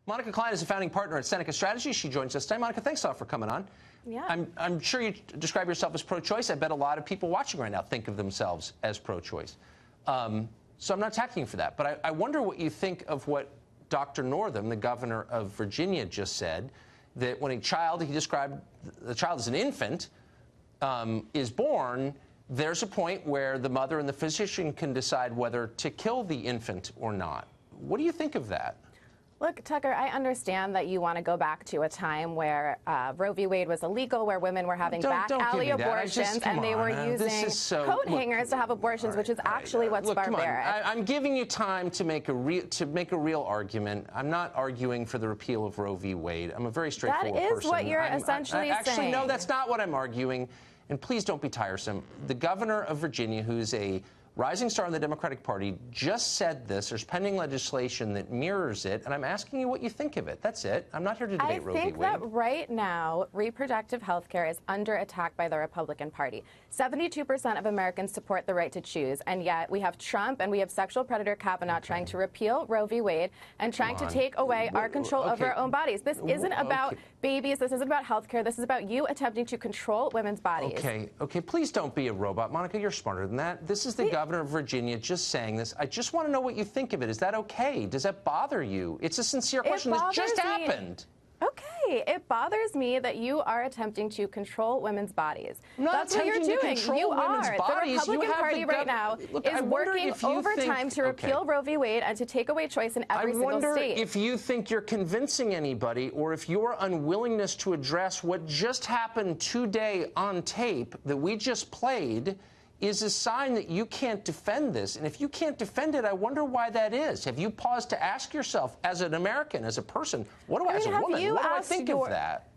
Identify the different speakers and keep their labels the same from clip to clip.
Speaker 1: Monica Klein is a founding partner at Seneca Strategy. She joins us today. Monica, thanks a lot for coming on.
Speaker 2: Yeah.
Speaker 1: I'm sure you describe yourself as pro-choice. I bet a lot of people watching right now think of themselves as pro-choice. So I'm not attacking you for that. But I wonder what you think of what Dr. Northam, the governor of Virginia, just said, that when a child, he described the child as an infant, is born, there's a point where the mother and the physician can decide whether to kill the infant or not. What do you think of that?
Speaker 2: Look, Tucker, I understand that you want to go back to a time where Roe v. Wade was illegal, where women were having back alley abortions, and they were using coat hangers to have abortions, which is actually what's barbaric.
Speaker 1: I'm giving you time to make a real argument. I'm not arguing for the repeal of Roe v. Wade. I'm a very straightforward person.
Speaker 2: That is what you're essentially saying.
Speaker 1: Actually, no, that's not what I'm arguing. And please don't be tiresome. The governor of Virginia, who's a rising star in the Democratic Party, just said this. There's pending legislation that mirrors it, and I'm asking you what you think of it. That's it. I'm not here to debate Roe v. Wade.
Speaker 2: I think that right now, reproductive health care is under attack by the Republican Party. 72% of Americans support the right to choose, and yet we have Trump and we have sexual predator Kavanaugh trying to repeal Roe v. Wade and trying to take away our control over our own bodies. This isn't about babies. This isn't about health care. This is about you attempting to control women's bodies.
Speaker 1: Okay, please don't be a robot. Monica, you're smarter than that. This is the governor of Virginia just saying this. I just want to know what you think of it. Is that okay? Does that bother you? It's a sincere question. This just happened.
Speaker 2: Okay, it bothers me that you are attempting to control women's bodies.
Speaker 1: That's what you're doing. You are.
Speaker 2: The Republican Party right now is working overtime to repeal Roe v. Wade and to take away choice in every single state.
Speaker 1: I wonder if you think you're convincing anybody, or if your unwillingness to address what just happened today on tape that we just played is a sign that you can't defend this. And if you can't defend it, I wonder why that is. Have you paused to ask yourself, as an American, as a person, what do I, as a woman, what do I think of that?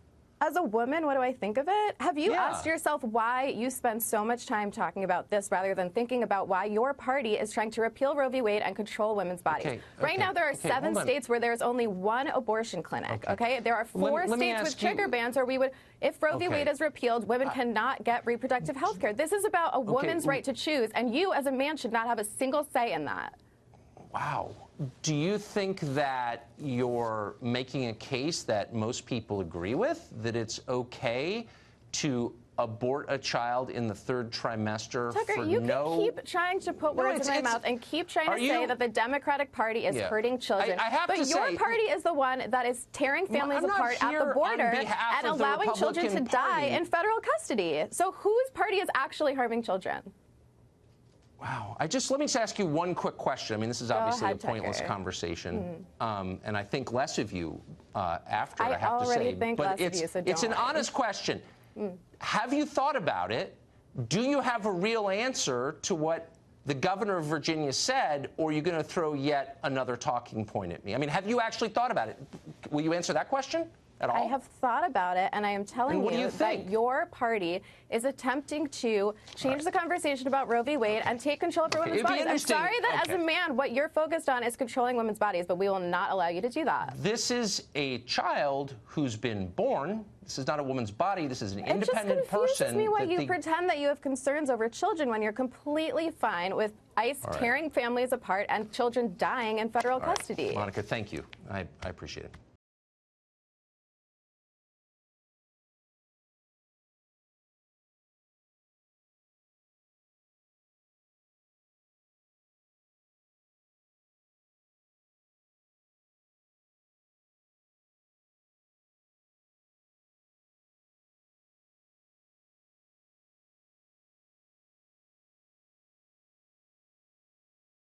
Speaker 2: As a woman, what do I think of it? Have you asked yourself why you spend so much time talking about this rather than thinking about why your party is trying to repeal Roe v. Wade and control women's bodies? Right now, there are 7 states where there's only 1 abortion clinic, There are 4 states with trigger bans where we would, if Roe v. Wade is repealed, women cannot get reproductive health care. This is about a woman's right to choose, and you, as a man, should not have a single say in that.
Speaker 1: Wow. Do you think that you're making a case that most people agree with, that it's okay to abort a child in the 3rd trimester
Speaker 2: Tucker, you can keep trying to put words in my mouth and keep trying to say that the Democratic Party is hurting children. But your party is the one that is tearing families apart at the border and allowing children to die in federal custody. So whose party is actually harming children?
Speaker 1: Wow. Let me just ask you one quick question. I mean, this is obviously a pointless conversation, and I think less of you after, I have to say. But it's an honest question. Have you thought about it? Do you have a real answer to what the governor of Virginia said, or are you going to throw yet another talking point at me? I mean, have you actually thought about it? Will you answer that question at all?
Speaker 2: I have thought about it, and I am telling you that your party is attempting to change the conversation about Roe v. Wade and take control over women's bodies. I'm sorry that as a man, what you're focused on is controlling women's bodies, but we will not allow you to do that.
Speaker 1: This is a child who's been born. This is not a woman's body. This is an independent person.
Speaker 2: It just confuses me why you pretend that you have concerns over children when you're completely fine with ICE tearing families apart and children dying in federal custody.
Speaker 1: Monica, thank you. I appreciate it.